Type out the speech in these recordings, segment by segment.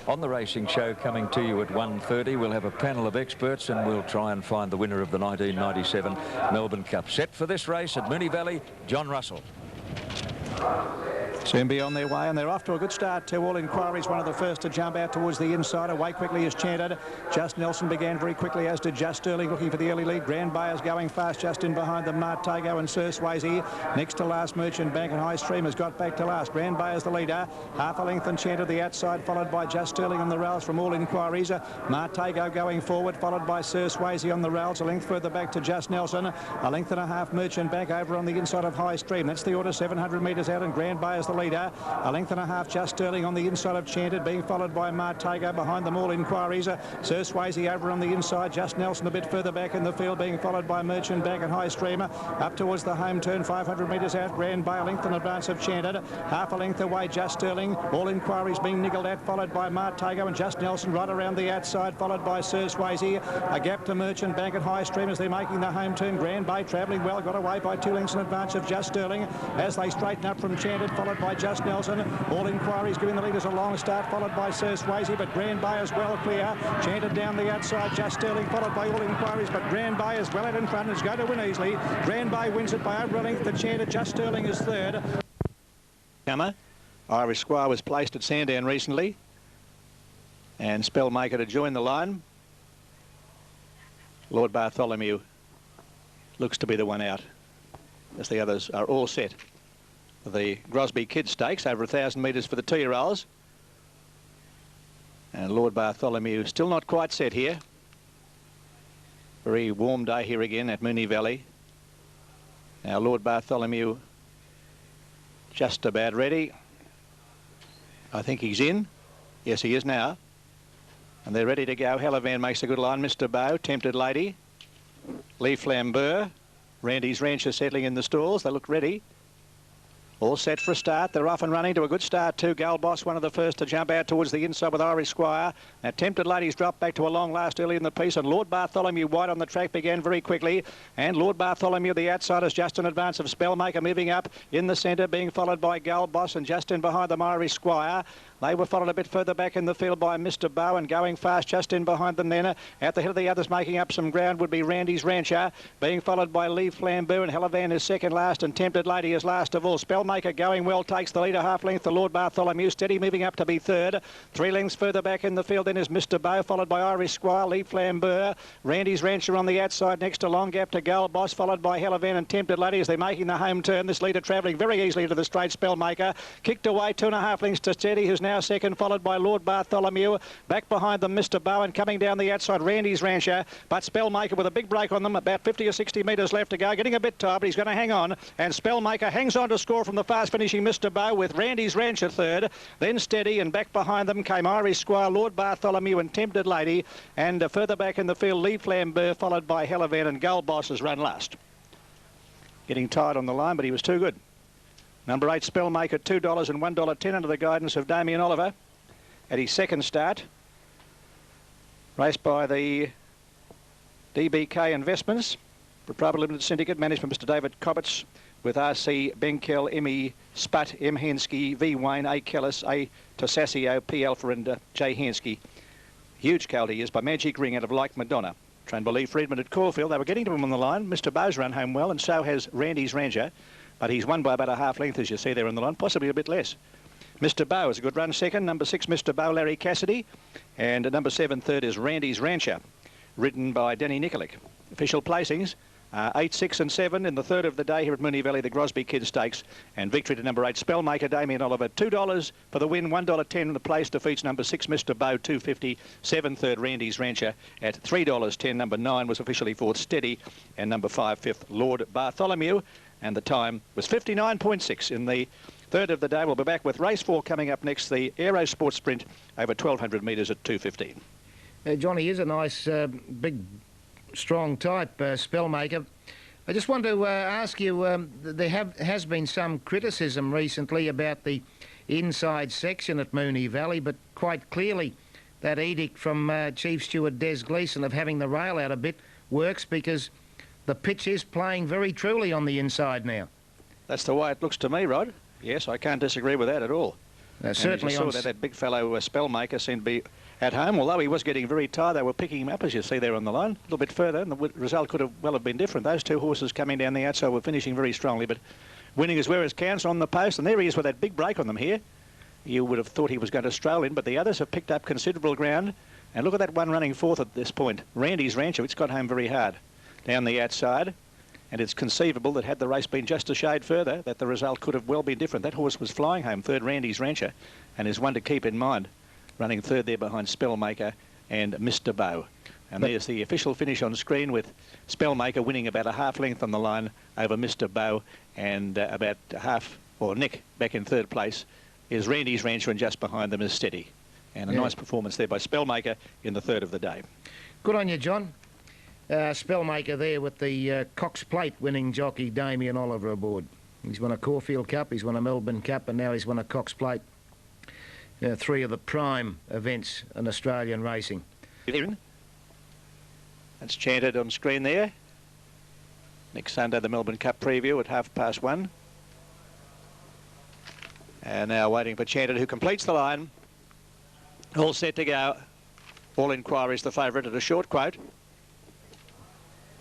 On the racing show coming to you at 1:30, we'll have a panel of experts and we'll try and find the winner of the 1997 Melbourne Cup. Set for this race at Moonee Valley, John Russell. Soon be on their way, and they're off to a good start too. All Inquiries, one of the first to jump out towards the inside. Away quickly is Chanted. Just Nelson began very quickly, as did Just Sterling, looking for the early lead. Grand Bayers going fast just in behind them. Martago and Sir Swayze. Next to last, Merchant Bank and High Stream has got back to last. Grand Bayers the leader. Half a length and Chanted the outside, followed by Just Sterling on the rails from All Inquiries. Martago going forward, followed by Sir Swayze on the rails. A length further back to Just Nelson. A length and a half Merchant Bank over on the inside of High Stream. That's the order, 700 metres out, and Grand Bayers the leader. A length and a half Just Sterling on the inside of Chanted, being followed by Martago. Behind them All Inquiries. Sir Swayze over on the inside. Just Nelson a bit further back in the field, being followed by Merchant Bank and High Stream. Up towards the home turn, 500 metres out. Grand Bay, a length in advance of Chanted. Half a length away Just Sterling. All Inquiries being niggled at, followed by Martago and Just Nelson right around the outside, followed by Sir Swayze. A gap to Merchant Bank and High Stream as they're making the home turn. Grand Bay travelling well, got away by 2 lengths in advance of Just Sterling as they straighten up from Chanted, followed by Just Nelson. All Inquiries giving the leaders a long start, followed by Sir Swayze, but Grand Bay is well clear. Chanted down the outside, Just Sterling, followed by All Inquiries, but Grand Bay is well out in front and is going to win easily. Grand Bay wins it by over a length to Chanted. Just Sterling is third. Irish Squire was placed at Sandown recently, and Spellmaker to join the line. Lord Bartholomew looks to be the one out, as the others are all set. The Grosby Kids Stakes, over 1,000 metres for the 2-year-olds. And Lord Bartholomew still not quite set here. Very warm day here again at Moonee Valley. Now Lord Bartholomew just about ready. I think he's in. Yes, he is now. And they're ready to go. Helavan makes a good line. Mr. Bow, Tempted Lady. Lee Flambeur. Randy's Rancher settling in the stalls. They look ready. All set for a start. They're off and running to a good start too. Gal Boss, one of the first to jump out towards the inside with Irish Squire. Now Tempted Lady's dropped back to a long last early in the piece, and Lord Bartholomew wide on the track began very quickly. And Lord Bartholomew, the outside, is just in advance of Spellmaker, moving up in the centre, being followed by Gal Boss, and just in behind them Irish Squire. They were followed a bit further back in the field by Mr. Bowen, going fast just in behind them then. At the head of the others making up some ground would be Randy's Rancher, being followed by Lee Flambeau, and Helavan is second last, and Tempted Lady is last of all. Spellmaker going well, takes the leader half length to Lord Bartholomew, steady moving up to be third. 3 lengths further back in the field then is Mr. Bow, followed by Irish Squire, Lee Flambeau, Randy's Rancher on the outside next to long gap to Gal Boss, followed by Helavan and Tempted Lady as they're making the home turn. This leader travelling very easily to the straight. Spellmaker kicked away 2.5 lengths to Steady, who's now second, followed by Lord Bartholomew. Back behind them Mr. Bowen, coming down the outside Randy's Rancher, but Spellmaker with a big break on them, about 50 or 60 metres left to go, getting a bit tired, but he's going to hang on, and Spellmaker hangs on to score from the fast finishing Mr. Bow with Randy's Rancher third, then Steady, and back behind them came Irish Squire, Lord Bartholomew and Tempted Lady, and further back in the field Lee Flambeur, followed by Helavan, and Gull Boss has run last. Getting tired on the line, but he was too good. Number 8 Spellmaker, $2 and $1.10 under the guidance of Damien Oliver at his second start. Raced by the DBK Investments, Proprietary Limited Syndicate, management Mr. David Cobbetts, with R.C. Benkel, M.E. Sputt, M. Hansky, V. Wayne, A. Kellis, A. Tosassio, P. Alpha, and J. Hansky. Huge colt he is by Magic Ring out of Like Madonna. Trained by Lee Friedman at Caulfield. They were getting to him on the line. Mr. Bow's run home well, and so has Randy's Rancher, but he's won by about a half length, as you see there on the line, possibly a bit less. Mr. Bow is a good run second. Number 6, Mr. Bow, Larry Cassidy. And number 7, third is Randy's Rancher, ridden by Danny Nikolic. Official placings, 8, 6 and 7 in the third of the day here at Moonee Valley, the Grosby Kids Stakes. And victory to number 8, Spellmaker, Damien Oliver, $2 for the win, $1.10. The place defeats number 6, Mr. Bow, $2.50. 7, third, Randy's Rancher at $3.10. Number 9 was officially fourth, Steady. And number 5, fifth, Lord Bartholomew. And the time was 59.6 in the third of the day. We'll be back with race 4 coming up next, the Aero Sport Sprint over 1,200 metres at 2:15. Johnny is a nice, big, strong type, Spellmaker. I just want to ask you, there has been some criticism recently about the inside section at Moonee Valley, but quite clearly that edict from Chief Steward Des Gleeson of having the rail out a bit works, because the pitch is playing very truly on the inside now. That's the way it looks to me, Rod. Yes, I can't disagree with that at all. Certainly saw that big fellow Spellmaker seemed to be at home, although he was getting very tired. They were picking him up, as you see there on the line, a little bit further, and the result could have been different. Those two horses coming down the outside were finishing very strongly, but winning as well as counts on the post, and there he is with that big break on them here. You would have thought he was going to stroll in, but the others have picked up considerable ground. And look at that one running fourth at this point. Randy's Rancher, it's got home very hard down the outside. And it's conceivable that had the race been just a shade further, that the result could have well been different. That horse was flying home third, Randy's Rancher, and is one to keep in mind. Running third there behind Spellmaker and Mr. Bow. And there's the official finish on screen with Spellmaker winning about a half length on the line over Mr. Bow, and about half, or Nick back in third place is Randy's Rancher, and just behind them is Steady. And a nice performance there by Spellmaker in the third of the day. Good on you, John. Spellmaker there with the Cox Plate winning jockey Damien Oliver aboard. He's won a Caulfield Cup, he's won a Melbourne Cup, and now he's won a Cox Plate. Three of the prime events in Australian racing. That's chanted on screen there. Next Sunday, the Melbourne Cup preview at 1:30. And now waiting for Chanted, who completes the line. All set to go. All Inquiries the favourite at a short quote.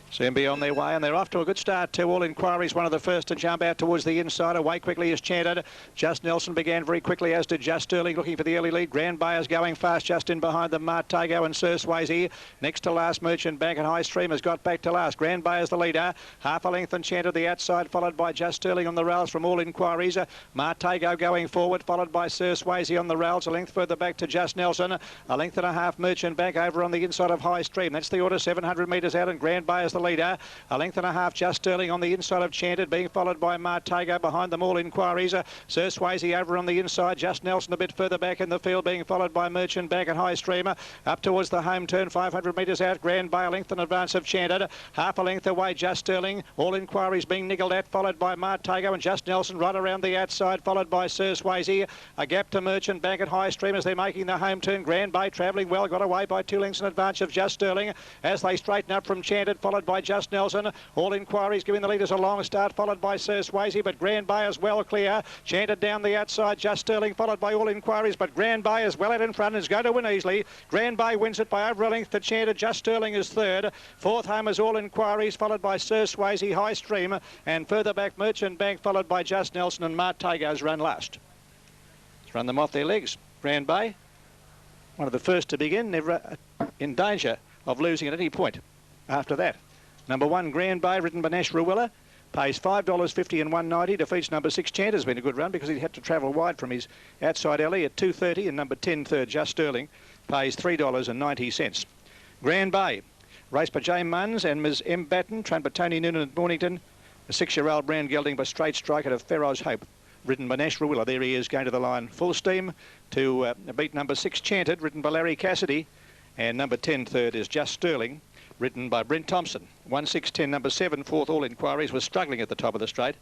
Soon be on their way, and they're off to a good start too. All Inquiries, one of the first to jump out towards the inside. Away quickly is Chanted. Just Nelson began very quickly, as did Just Sterling, looking for the early lead. Grand Bayers going fast, just in behind them. Martago and Sir Swayze. Next to last, Merchant Bank and High Stream has got back to last. Grand Bayers the leader. Half a length and Chanted the outside, followed by Just Sterling on the rails from All Inquiries. Martago going forward, followed by Sir Swayze on the rails. A length further back to Just Nelson. A length and a half Merchant Bank over on the inside of High Stream. That's the order, 700 metres out, and Grand Bayers the leader. A length and a half Just Sterling on the inside of Chanted, being followed by Martago. Behind them All Inquiries. Sir Swayze over on the inside. Just Nelson a bit further back in the field, being followed by Merchant Bank and High Streamer. Up towards the home turn, 500 metres out. Grand Bay a length in advance of Chanted. Half a length away Just Sterling. All Inquiries being niggled at, followed by Martago and Just Nelson right around the outside, followed by Sir Swayze. A gap to Merchant Bank at High Stream as they're making the home turn. Grand Bay travelling well, got away by 2 lengths in advance of Just Sterling as they straighten up from Chanted, followed by Just Nelson. All Inquiries giving the leaders a long start, followed by Sir Swayze, but Grand Bay is well clear. Chanted down the outside, Just Sterling, followed by All Inquiries, but Grand Bay is well out in front and is going to win easily. Grand Bay wins it by over a length to Chanted. Just Sterling is third. Fourth home is All Inquiries, followed by Sir Swayze, High Stream, and further back Merchant Bank, followed by Just Nelson, and Martago's run last. Let's run them off their legs. Grand Bay, one of the first to begin, never in danger of losing at any point after that. Number 1, Grand Bay, ridden by Nash Ruella, pays $5.50 and $1.90. Defeats number 6, Chant. Has been a good run because he had to travel wide from his outside alley at $2.30, and number 10, third, Just Sterling, pays $3.90. Grand Bay, raced by Jane Munns and Ms. M. Batten, trained by Tony Noonan at Mornington. A 6-year-old brand gelding by Straight Strike out of Pharaoh's Hope, ridden by Nash Ruella. There he is, going to the line full steam to beat number 6, Chanted, ridden by Larry Cassidy, and number 10, third, is Just Sterling, ridden by Brent Thompson. 1-6-10, number 7, fourth, All Inquiries, was struggling at the top of the straight.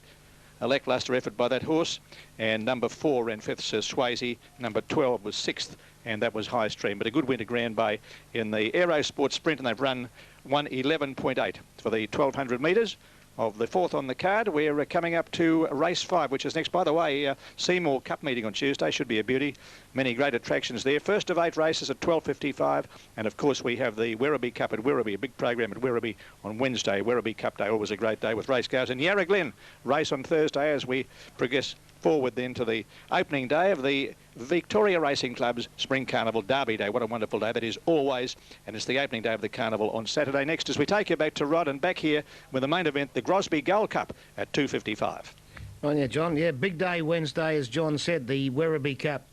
A lacklustre effort by that horse. And number 4 ran 5th, Sir Swayze. Number 12 was 6th, and that was High Stream. But a good win to Grand Bay in the Aerosport Sprint, and they've run 1:11.8 for the 1,200 metres of the 4th on the card. We're coming up to race 5, which is next. By the way, Seymour Cup meeting on Tuesday should be a beauty. Many great attractions there. First of 8 races at 12:55, and of course we have the Werribee Cup at Werribee, a big program at Werribee on Wednesday. Werribee Cup Day, always a great day with race cars. And Yarra Glen race on Thursday as we progress forward then to the opening day of the Victoria Racing Club's Spring Carnival Derby Day. What a wonderful day that is always, and it's the opening day of the carnival on Saturday. Next, as we take you back to Rod and back here with the main event, the Grosby Gold Cup at 2:55. Oh yeah, John, yeah, big day Wednesday, as John said, the Werribee Cup.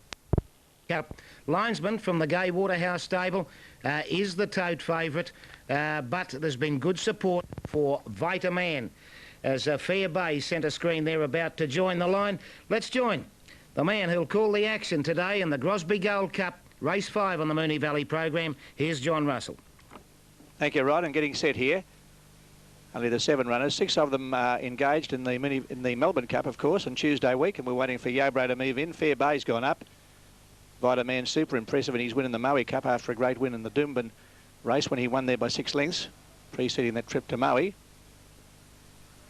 Linesman from the Gay Waterhouse stable is the tote favourite, but there's been good support for Vitaman as Fair Bay centre screen there about to join the line. Let's join the man who'll call the action today in the Grosby Gold Cup, race 5 on the Moonee Valley program. Here's John Russell. Thank you, Rod, and getting set here. Only the 7 runners, 6 of them engaged in the Melbourne Cup, of course, on Tuesday week, and we're waiting for Yobro to move in. Fair Bay's gone up. Vitaman super impressive in his win in the Maui Cup after a great win in the Doomben race when he won there by 6 lengths, preceding that trip to Maui.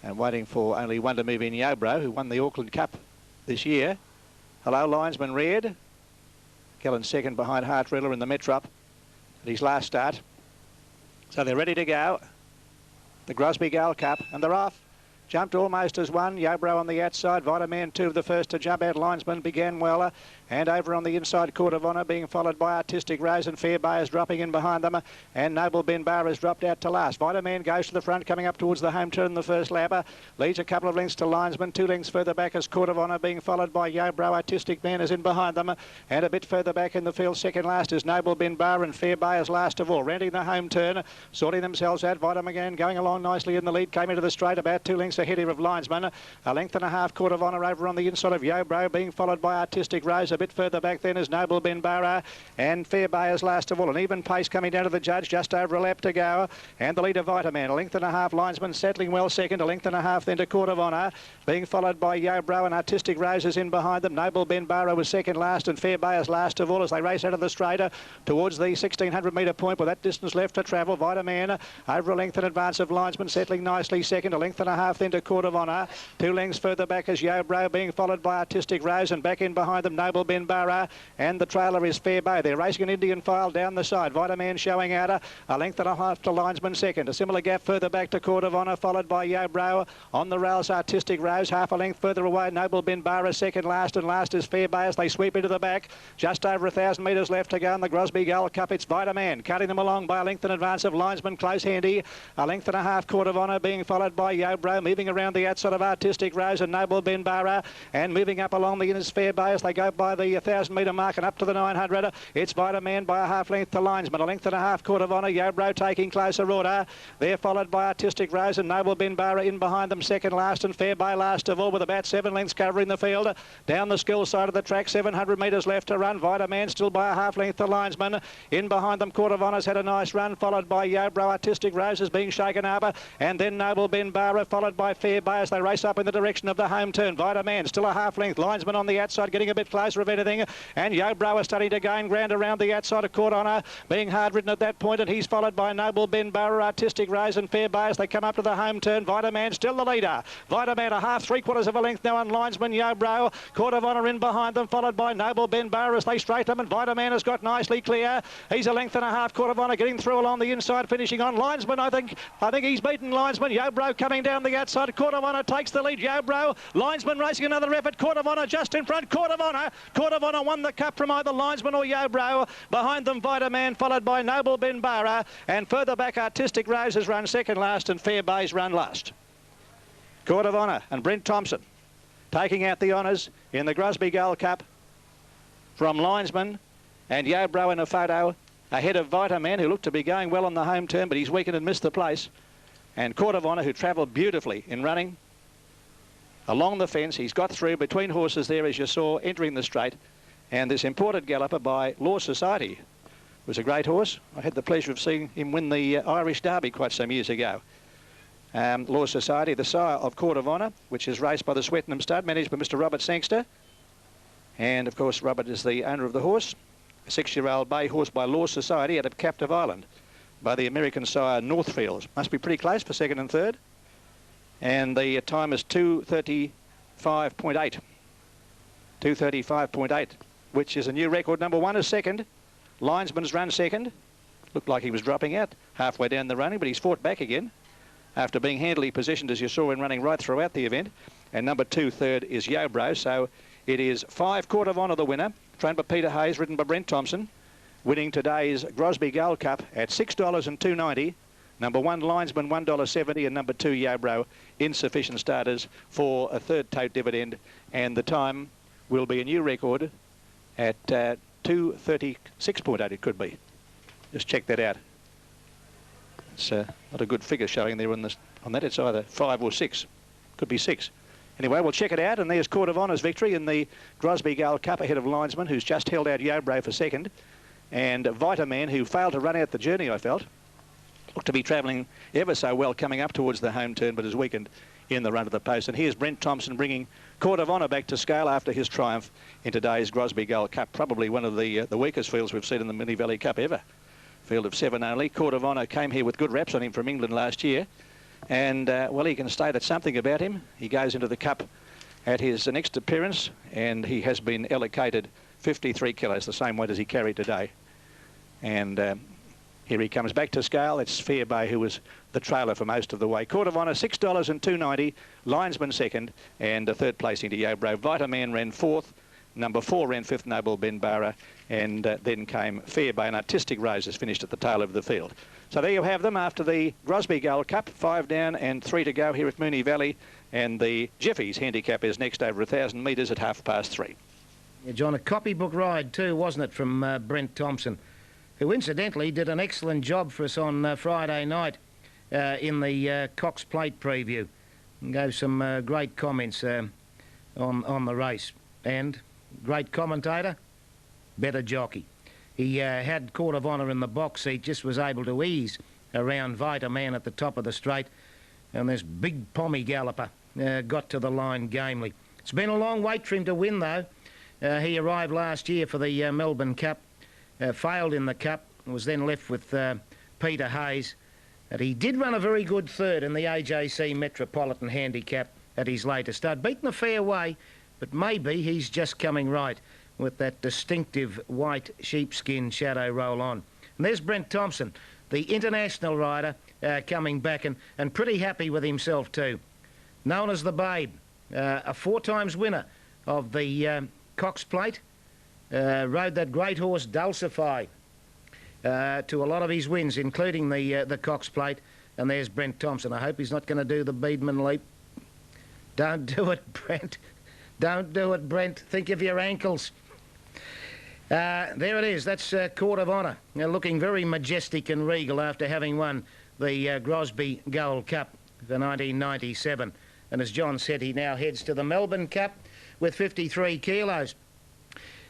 And waiting for only one to move in, Yobro, who won the Auckland Cup this year. Hello, linesman reared. Kellen's second behind Hart Riddler in the Metrop at his last start. So they're ready to go. The Grosby Gold Cup, and they're off. Jumped almost as one. Yobro on the outside. Vitaman 2 of the first to jump out. Linesman began well. And over on the inside, Court of Honour being followed by Artistic Rose, and Fair Bay is dropping in behind them. And Noble Ben Bar has dropped out to last. Vitaman goes to the front, coming up towards the home turn in the first lap. Leads a couple of lengths to Linesman. 2 lengths further back as Court of Honour being followed by Yobro. Artistic Man is in behind them. And a bit further back in the field, second last is Noble Ben Bar, and Fair Bay is last of all. Rounding the home turn, sorting themselves out. Vitaman going along nicely in the lead. Came into the straight about 2 lengths ahead here of Linesman. A length and a half Court of Honour over on the inside of Yobro, being followed by Artistic Rose. A bit further back then is Noble Ben Barra, and Fair Bay is last of all. An even pace coming down to the judge, just over a lap to go. And the leader Vitaman, a length and a half. Linesman settling well second, a length and a half then to Court of Honour, being followed by Yobro, and Artistic Rose is in behind them. Noble Ben Barra was second last, and Fair Bay is last of all as they race out of the straight towards the 1600 metre point with that distance left to travel. Vitaman over a length in advance of Linesman, settling nicely second, a length and a half then to Court of Honour. 2 lengths further back is Yobro, being followed by Artistic Rose, and back in behind them Noble Ben Barra, and the trailer is Fair Bay. They're racing an Indian file down the side. Vitaman showing out a length and a half to Linesman second. A similar gap further back to Court of Honour, followed by Yobro. On the rails, Artistic Rose, half a length further away. Noble Ben Barra second last, and last is Fair Bay as they sweep into the back. Just over 1,000 metres left to go in the Grosby Gold Cup. It's Vitaman cutting them along by a length in advance of Linesman, close handy. A length and a half Court of Honour being followed by Yobro, moving around the outside of Artistic Rose and Noble Ben Barra, and moving up along the inners Fair Bay as they go by the 1,000 metre mark and up to the 900. It's Vitaman by a half length to Linesman, a length and a half Court of Honour. Yobro taking closer order. They're followed by Artistic Rose and Noble Ben Barra in behind them second last, and Fair Bay last of all with about 7 lengths covering the field. Down the skill side of the track, 700 metres left to run. Vitaman still by a half length to Linesman. In behind them, Court of Honour's had a nice run, followed by Yobro. Artistic Rose is being shaken up, and then Noble Ben Barra followed by Fair Bay as they race up in the direction of the home turn. Vitaman still a half length. Linesman on the outside getting a bit closer if anything, and Yobro is starting to gain ground around the outside of Court Honour, being hard ridden at that point, and he's followed by Noble Ben Barra, Artistic Rose and Fair Bay as they come up to the home turn. Vitaman still the leader. Vitaman a half, 3/4 of a length now on Linesman. Yobro, Court of Honour in behind them, followed by Noble Ben Barra as they straight them, and Vitaman has got nicely clear. He's a length and a half. Court of Honour getting through along the inside, finishing on Linesman. I think he's beaten Linesman. Yobro coming down the outside. Court of Honour takes the lead. Yobro, Linesman racing another effort. Court of Honour just in front. Court of Honour won the cup from either Linesman or Yobro. Behind them Vitaman, followed by Noble Ben Barra, and further back Artistic Rose has run second last, and Fair Bay's run last. Court of Honour and Brent Thompson taking out the honours in the Grosby Gold Cup from Linesman, and Yobro in a photo ahead of Vitaman, who looked to be going well on the home turn, but he's weakened and missed the place. And Court of Honour, who travelled beautifully in running along the fence. He's got through between horses there, as you saw, entering the straight. And this imported galloper by Law Society was a great horse. I had the pleasure of seeing him win the Irish Derby quite some years ago. Law Society, the sire of Court of Honour, which is raced by the Swettenham stud, managed by Mr. Robert Sangster. And, of course, Robert is the owner of the horse. A 6-year-old bay horse by Law Society out of Captive Island by the American sire Northfields. Must be pretty close for second and third. And the time is 2:35.8. 2:35.8, which is a new record. Number 1 is second. Linesman's run second. Looked like he was dropping out halfway down the running, but he's fought back again after being handily positioned, as you saw, in running right throughout the event. And number 2, third, is Yobro. So it is 5 Court of Honour the winner, trained by Peter Hayes, ridden by Brent Thompson, winning today's Grosby Gold Cup at $6 and $2.90. Number 1, Linesman, $1.70, and number 2, Yobro, insufficient starters for a third tote dividend. And the time will be a new record at 2:36.8, it could be. Just check that out. It's not a good figure showing there on that. It's either 5 or 6. Could be 6. Anyway, we'll check it out, and there's Court of Honour's victory in the Grosby Gold Cup ahead of Linesman, who's just held out Yobro for second, and Vitaman, who failed to run out the journey, I felt. Looked to be travelling ever so well coming up towards the home turn, but has weakened in the run to the post. And here's Brent Thompson bringing Court of Honour back to scale after his triumph in today's Grosby Gold Cup. Probably one of the weakest fields we've seen in the Moonee Valley Cup ever. Field of 7 only. Court of Honour came here with good reps on him from England last year. And, well, he can state that something about him. He goes into the Cup at his next appearance, and he has been allocated 53 kilos, the same weight as he carried today. And here he comes back to scale. It's Fairbay who was the trailer for most of the way. Court of Honour, $6 and $2.90. Linesman second, and a third placing to Yobro. Vitaman ran fourth. Number 4 ran fifth, Noble Benbara, and then came Fairbay, and Artistic Roses finished at the tail of the field. So there you have them after the Grosby Gold Cup. 5 down and 3 to go here at Moonee Valley, and the Jefferies handicap is next over 1,000 metres at 3:30. Yeah, John, a copybook ride too, wasn't it, from Brent Thompson, who incidentally did an excellent job for us on Friday night in the Cox Plate preview, and gave some great comments on the race. And great commentator, better jockey. He had Court of Honour in the box seat, just was able to ease around Vitaman at the top of the straight, and this big pommy galloper got to the line gamely. It's been a long wait for him to win, though. He arrived last year for the Melbourne Cup, failed in the Cup, was then left with Peter Hayes. And he did run a very good third in the AJC Metropolitan Handicap at his latest start. Beaten a fair way, but maybe he's just coming right with that distinctive white sheepskin shadow roll on. And there's Brent Thompson, the international rider, coming back and pretty happy with himself too. Known as the Babe, a 4 times winner of the Cox Plate, rode that great horse Dulcify to a lot of his wins, including the Cox Plate. And there's Brent Thompson. I hope he's not going to do the Beedman leap. Don't do it, Brent. Don't do it, Brent. Think of your ankles. There it is. That's Court of Honour. Looking very majestic and regal after having won the Grosby Gold Cup for 1997. And as John said, he now heads to the Melbourne Cup with 53 kilos.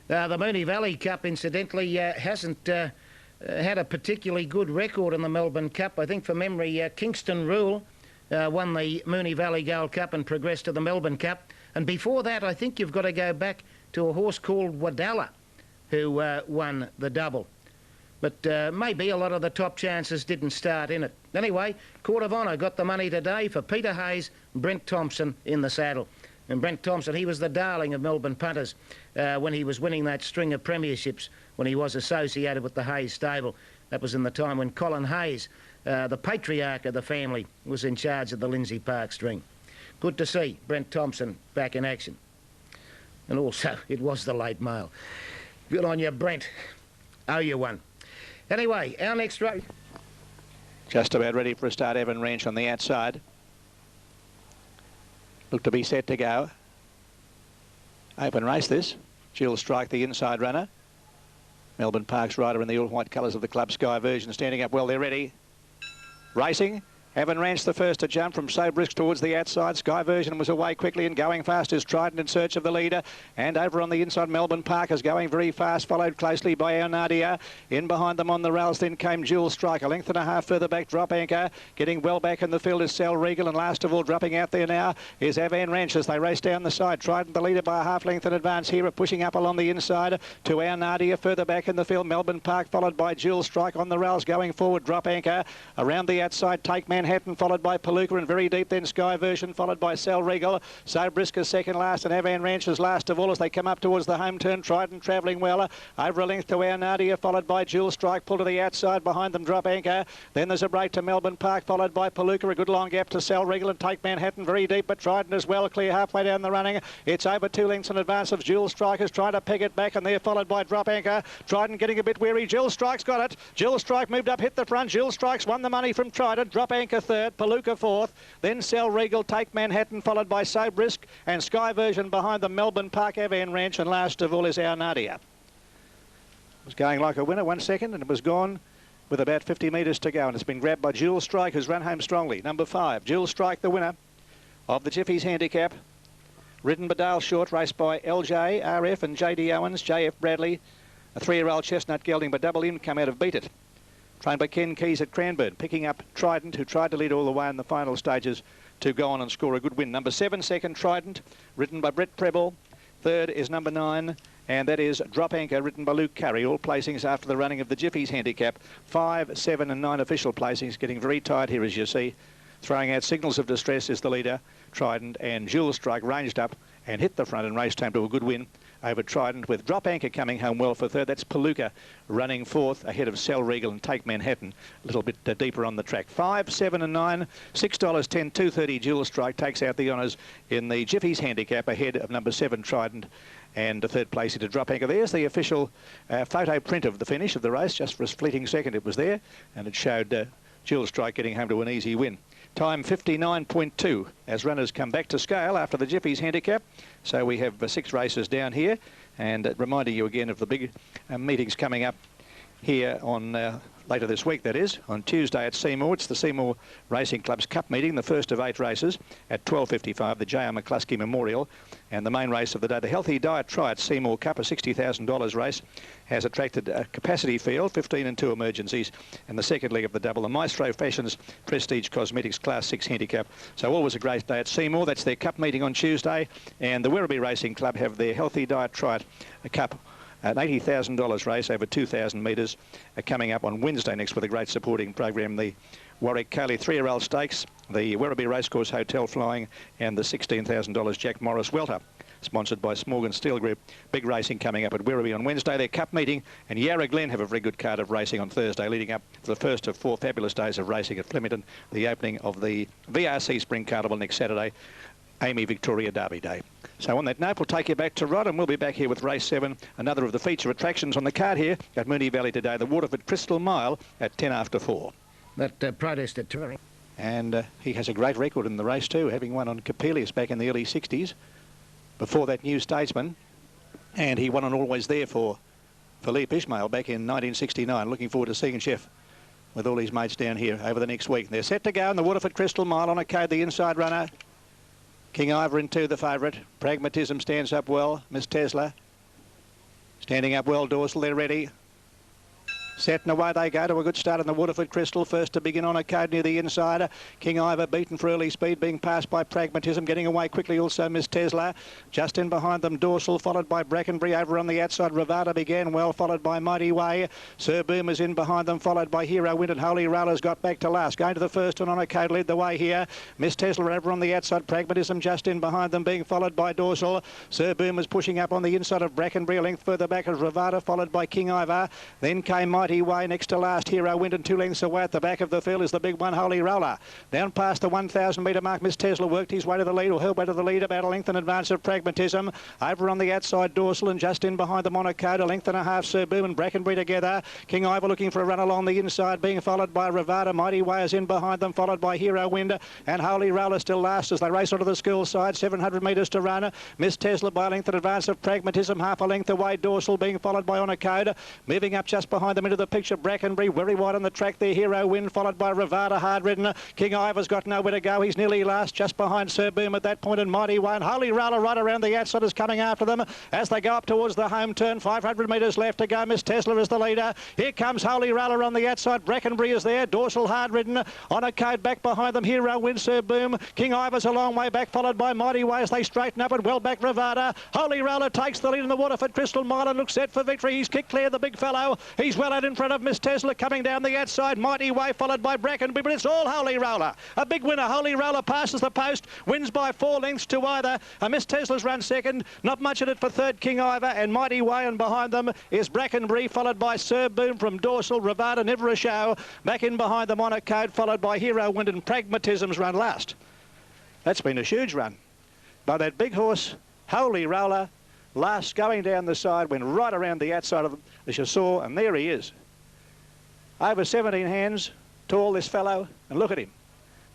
The Moonee Valley Cup, incidentally, hasn't had a particularly good record in the Melbourne Cup. I think, from memory, Kingston Rule won the Moonee Valley Gold Cup and progressed to the Melbourne Cup. And before that, I think you've got to go back to a horse called Wadalla, who won the double. But maybe a lot of the top chances didn't start in it. Anyway, Court of Honour got the money today for Peter Hayes and Brent Thompson in the saddle. And Brent Thompson, he was the darling of Melbourne punters when he was winning that string of premierships when he was associated with the Hayes stable. That was in the time when Colin Hayes, the patriarch of the family, was in charge of the Lindsay Park string. Good to see Brent Thompson back in action. And also, it was the late mail. Good on you, Brent. Owe you one. Anyway, our next race. Just about ready for a start, Evan Ranch on the outside. Look to be set to go. Open race this. Jill Strike, the inside runner. Melbourne Park's rider in the all-white colours of the club Sky Version, standing up well. They're ready. Racing. Evan Ranch the first to jump from So Brisk towards the outside. Sky Version was away quickly and going fast as Trident in search of the leader. And over on the inside, Melbourne Park is going very fast, followed closely by our Nadia. In behind them on the rails then came Jewel Strike. A length and a half further back, Drop Anchor. Getting well back in the field is Sal Regal. And last of all, dropping out there now is Evan Ranch as they race down the side. Trident the leader by a half length in advance here, pushing up along the inside to our Nadia. Further back in the field, Melbourne Park followed by Jewel Strike on the rails going forward. Drop Anchor. Around the outside, Take Manhattan followed by Palooka, and very deep then Sky Version followed by Sal Regal. So Brisk is second last and Evan Ranch is last of all as they come up towards the home turn. Trident travelling well over a length to our Nadia, followed by Jewel Strike. Pull to the outside, behind them Drop Anchor. Then there's a break to Melbourne Park followed by Palooka. A good long gap to Sal Regal and Take Manhattan, very deep, but Trident as well, clear halfway down the running. It's over 2 lengths in advance of Jewel Strike, is trying to peg it back, and they're followed by Drop Anchor. Trident getting a bit weary. Jewel Strike's got it. Jewel Strike moved up, hit the front. Jewel Strike's won the money from Trident. Drop Anchor third, Palooka fourth. Then Sal Regal, Take Manhattan, followed by So Brisk and Sky Version behind the Melbourne Park Evan Ranch, and last of all is our Nadia. It was going like a winner 1 second, and it was gone with about 50 metres to go, and it's been grabbed by Jewel Strike, who's run home strongly. Number 5, Jewel Strike, the winner of the Jefferies Handicap. Ridden by Dale Short, raced by LJ, RF and JD Owens, JF Bradley. A 3-year-old Chestnut gelding by Double M come out of Beat It. Trained by Ken Keys at Cranbourne, picking up Trident, who tried to lead all the way in the final stages to go on and score a good win. Number 7, second Trident, ridden by Brett Preble. Third is number 9, and that is Drop Anchor, ridden by Luke Curry. All placings after the running of the Jefferies Handicap. 5, 7 and 9 official placings, getting very tight here as you see. Throwing out signals of distress is the leader, Trident, and Jewel Strike ranged up and hit the front and raced home to a good win over Trident, with Drop Anchor coming home well for third. That's Palooka running fourth ahead of Sell Regal and Take Manhattan a little bit deeper on the track. 5, 7 and 9, $6.10, 2.30 Jewel Strike takes out the honours in the Jiffy's handicap ahead of number 7 Trident, and a third place into Drop Anchor. There's the official photo print of the finish of the race. Just for a fleeting second it was there, and it showed Jewel Strike getting home to an easy win. Time 59.2 as runners come back to scale after the Jiffy's handicap. So we have 6 races down here, and reminding you again of the big meetings coming up here on later this week, that is, on Tuesday at Seymour. It's the Seymour Racing Club's Cup meeting, the first of 8 races at 12:55, the J.R. McCluskey Memorial. And the main race of the day, the Healthy Diet Try at Seymour Cup, a $60,000 race, has attracted a capacity field, 15 and 2 emergencies. And the second leg of the double, the Maestro Fashions Prestige Cosmetics Class 6 handicap. So always a great day at Seymour. That's their Cup meeting on Tuesday. And the Werribee Racing Club have their Healthy Diet Try a Cup, an $80,000 race over 2,000 metres, coming up on Wednesday next with a great supporting program. The Warwick Coley 3-year-old stakes, the Werribee Racecourse Hotel Flying, and the $16,000 Jack Morris Welter, sponsored by Smorgon Steel Group. Big racing coming up at Werribee on Wednesday, their Cup meeting, and Yarra Glen have a very good card of racing on Thursday, leading up to the first of 4 fabulous days of racing at Flemington, the opening of the VRC Spring Carnival next Saturday, Amy Victoria Derby Day. So on that note, we'll take you back to Rod, and we'll be back here with race 7, another of the feature attractions on the card here at Moonee Valley today, the Waterford Crystal Mile at 10 after 4. That protest at touring. And he has a great record in the race too, having won on Capelius back in the early 60s, before that New Statesman, and he won on Always There for Philippe Ishmael back in 1969. Looking forward to seeing Chef with all his mates down here over the next week. They're set to go in the Waterford Crystal Mile on a code, the inside runner. King Ivor in 2, the favourite. Pragmatism stands up well. Miss Tesla standing up well. Dorsal, they're ready. Set and away they go to a good start in the Waterford Crystal. First to begin on a code near the inside. King Ivor beaten for early speed, being passed by Pragmatism. Getting away quickly also Miss Tesla. Just in behind them Dorsal, followed by Brackenbury. Over on the outside Ravada began well, followed by Mighty Way. Sir Boom is in behind them, followed by Hero Wind, and Holy Rollers got back to last. Going to the first one on a code, led the way here. Miss Tesla over on the outside. Pragmatism just in behind them, being followed by Dorsal. Sir Boom was pushing up on the inside of Brackenbury. A length further back as Ravada, followed by King Ivor. Then came Mighty Way next to last. Hero Wind, and 2 lengths away at the back of the field is the big one, Holy Roller. Down past the 1,000 metre mark, Miss Tesla worked his way to the lead, or held way to the lead, about a length in advance of Pragmatism. Over on the outside Dorsal, and just in behind them on a code, a length and a half, Sir Boom and Brackenbury together. King Ivor looking for a run along the inside, being followed by Ravada. Mighty Way is in behind them, followed by Hero Wind, and Holy Roller still last as they race onto the school side. 700 metres to run. Miss Tesla by a length in advance of Pragmatism, half a length away. Dorsal being followed by on a code. Moving up just behind them into the picture, Brackenbury very wide on the track there. Hero Wind followed by Ravada, hard ridden. King Ivor's got nowhere to go. He's nearly last, just behind Sir Boom at that point, and Mighty Way. And Holy Roller right around the outside is coming after them as they go up towards the home turn. 500 metres left to go. Miss Tesla is the leader. Here comes Holy Roller on the outside. Brackenbury is there. Dorsal hard ridden on a code back behind them. Hero Wind, Sir Boom. King Ivor's a long way back, followed by Mighty Way as they straighten up, and well back Ravada. Holy Roller takes the lead in the Waterford Crystal Mile and looks set for victory. He's kicked clear, the big fellow. He's well out in front of Miss Tesla, coming down the outside. Mighty Way followed by Brackenbury, but it's all Holy Roller. A big winner. Holy Roller passes the post, wins by 4 lengths to either. Miss Tesla's run second. Not much in it for third, King Ivor and Mighty Way, and behind them is Brackenbury, followed by Sir Boom from Dorsal. Ravada, never a show. Back in behind them on a code, followed by Hero Wind, and Pragmatism's run last. That's been a huge run by that big horse, Holy Roller. Last, going down the side, went right around the outside of the chasseur, and there he is. Over 17 hands, tall, this fellow, and look at him.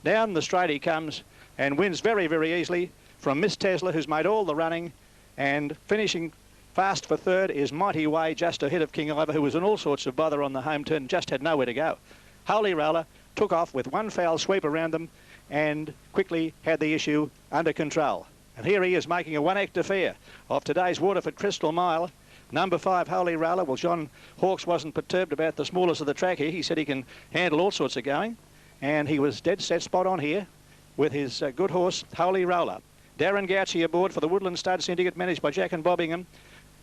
Down the straight he comes and wins very, very easily from Miss Tesla, who's made all the running, and finishing fast for third is Mighty Way, just ahead of King Ivor, who was in all sorts of bother on the home turn, just had nowhere to go. Holy Roller took off with one foul sweep around them and quickly had the issue under control. And here he is making a one-act affair of today's Waterford Crystal Mile. Number 5, Holy Roller. Well, John Hawkes wasn't perturbed about the smallness of the track here. He said he can handle all sorts of going. And he was dead set spot on here with his good horse, Holy Roller. Darren Gouchy aboard for the Woodland Stud Syndicate, managed by Jack and Bobbingham.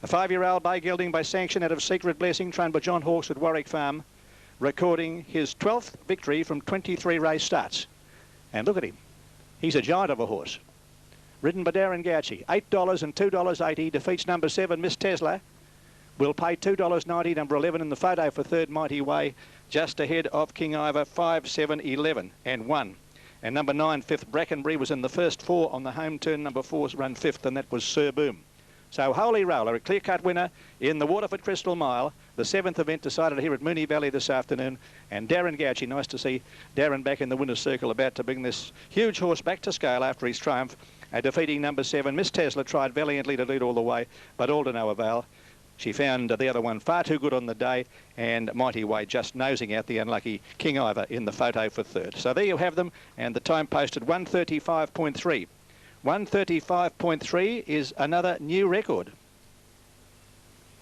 A 5-year-old bay gelding by sanction out of Secret Blessing, trained by John Hawkes at Warwick Farm, recording his 12th victory from 23 race starts. And look at him. He's a giant of a horse. ridden by Darren Gouchy. $8 and $2.80, defeats number 7, Miss Tesla. We'll pay $2.90, number 11 in the photo for third, Mighty Way, just ahead of King Ivor, 5, 7, 11 and 1. And number 9, fifth, Brackenbury, was in the first 4 on the home turn. Number 4's run 5th, and that was Sir Boom. So Holy Roller, a clear-cut winner in the Waterford Crystal Mile, the 7th event decided here at Moonee Valley this afternoon. And Darren Gouchy, nice to see Darren back in the winner's circle, about to bring this huge horse back to scale after his triumph, defeating number 7. Miss Tesla tried valiantly to lead all the way, but all to no avail. She found the other one far too good on the day, and Mighty Way just nosing out the unlucky King Ivor in the photo for third. So there you have them, and the time posted 1:35.3. 1:35.3 is another new record.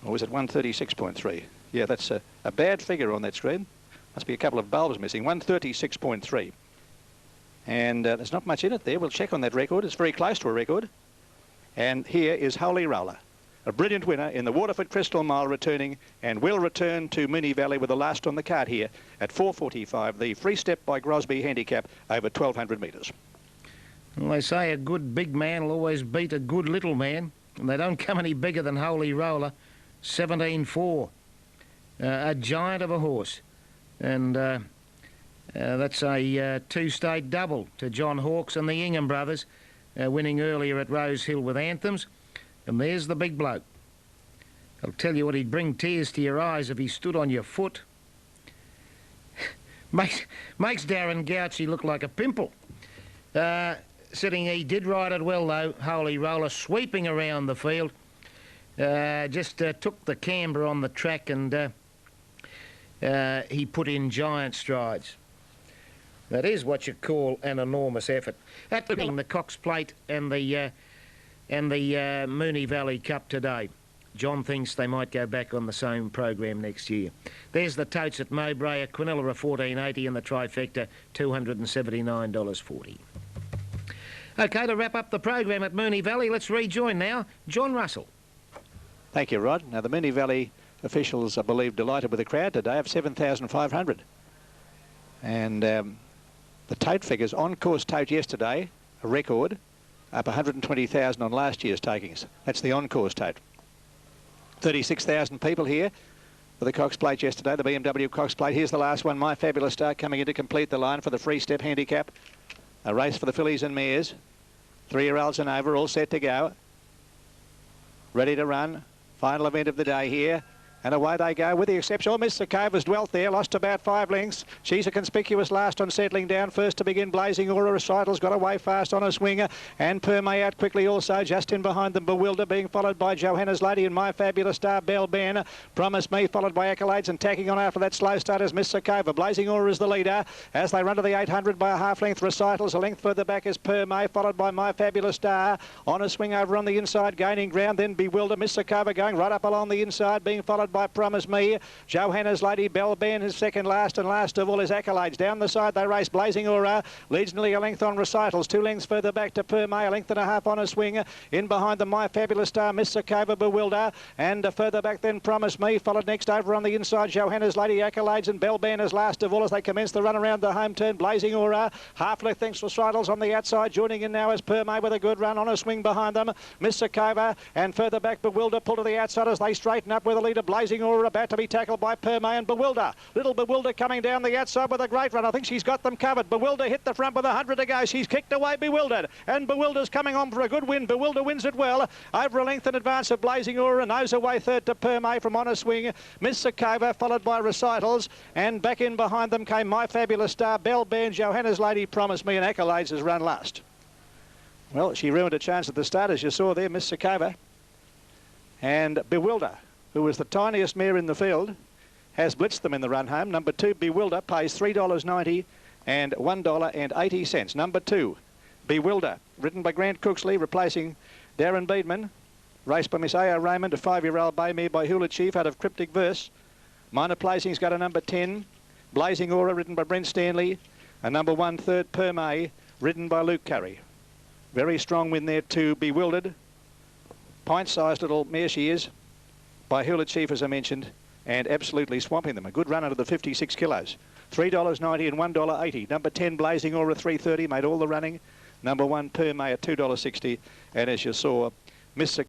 Or was it 1:36.3? Yeah, that's a bad figure on that screen. Must be a couple of bulbs missing. 1:36.3. And there's not much in it there. We'll check on that record. It's very close to a record. And here is Holy Roller, a brilliant winner in the Waterford Crystal Mile, returning, and will return to Moonee Valley with the last on the card here at 4:45. The free step by Grosby handicap over 1,200 metres. Well, they say a good big man will always beat a good little man, and they don't come any bigger than Holy Roller, 17.4. A giant of a horse. And that's a two-state double to John Hawkes and the Ingham brothers, winning earlier at Rose Hill with Anthems. And there's the big bloke. I'll tell you what, he'd bring tears to your eyes if he stood on your foot. makes Darren Gouchy look like a pimple. Sitting, he did ride it well though, Holy Roller, sweeping around the field. Just took the camber on the track, and he put in giant strides. That is what you call an enormous effort. At the Cox Plate and the Moonee Valley Cup today. John thinks they might go back on the same program next year. There's the totes at Mowbray, a Quinella of $14.80, and the trifecta $279.40. OK, to wrap up the program at Moonee Valley, let's rejoin now John Russell. Thank you, Rod. Now, the Moonee Valley officials are believed delighted with the crowd today of 7,500. And the tote figures, on-course tote yesterday, a record, up 120,000 on last year's takings. That's the on-course tote. 36,000 people here for the Cox Plate yesterday, the BMW Cox Plate. Here's the last one, My Fabulous Star, coming in to complete the line for the free step handicap. A race for the fillies and mares. 3-year-olds and over, all set to go. Ready to run. Final event of the day here. And away they go, with the exception. Oh, Mr. Cove has dwelt there, lost about 5 lengths. She's a conspicuous last on settling down. First to begin, Blazing Aura. Recital's got away fast on a swinger. And Permay out quickly also, just in behind them. Bewilder, being followed by Johanna's Lady and My Fabulous Star, Bell Ben. Promise Me, followed by Accolades, and tacking on after that slow start is Mr. Cove. Blazing Aura is the leader as they run to the 800 by a half length. Recitals a length further back is Permay, followed by My Fabulous Star. On a swing over on the inside, gaining ground, then Bewilder. Mr. Cove going right up along the inside, being followed by Promise Me. Johanna's Lady, Bell Ben is second last, and last of all is Accolades. Down the side they race Blazing Aura, leads nearly a length on Recitals, 2 lengths further back to Permay, a length and a half on a swing. In behind them, My Fabulous Star, Mr. Cove, Bewilder, and further back then Promise Me, followed next over on the inside Johanna's Lady, Accolades, and Bell Ben is last of all as they commence the run around the home turn. Blazing Aura, half length thanks Recitals on the outside, joining in now is Permay with a good run on a swing behind them. Mr. Cove, and further back Bewilder, pull to the outside as they straighten up with the leader Blazing Aura about to be tackled by Permay and Bewilder. Little Bewilder coming down the outside with a great run. I think she's got them covered. Bewilder hit the front with 100 to go. She's kicked away Bewildered, and Bewilder's coming on for a good win. Bewilder wins it well over a length in advance of Blazing Aura, nose away third to Permay from on a swing. Mr. Cove followed by Recitals, and back in behind them came My Fabulous Star, Bell Ben, Johanna's Lady, Promise Me, and Accolades has run last. Well, she ruined a chance at the start, as you saw there, Mr. Cove. And Bewilder, who was the tiniest mare in the field, has blitzed them in the run home. Number 2, Bewilder, pays $3.90 and $1.80. Number 2, Bewilder, ridden by Grant Cooksley, replacing Darren Beedman. Raced by Miss A.O. Raymond, a 5-year-old bay mare by Hula Chief out of Cryptic Verse. Minor placing's got a number 10, Blazing Aura, ridden by Brent Stanley. A number 1, third, Permay, ridden by Luke Curry. Very strong win there to Bewildered. Pint-sized little mare she is, by Hula Chief, as I mentioned, and absolutely swamping them. A good run under the 56 kilos. $3.90 and $1.80. Number 10, Blazing Aura, 3.30, made all the running. Number 1, Per May at $2.60. And as you saw, Mr.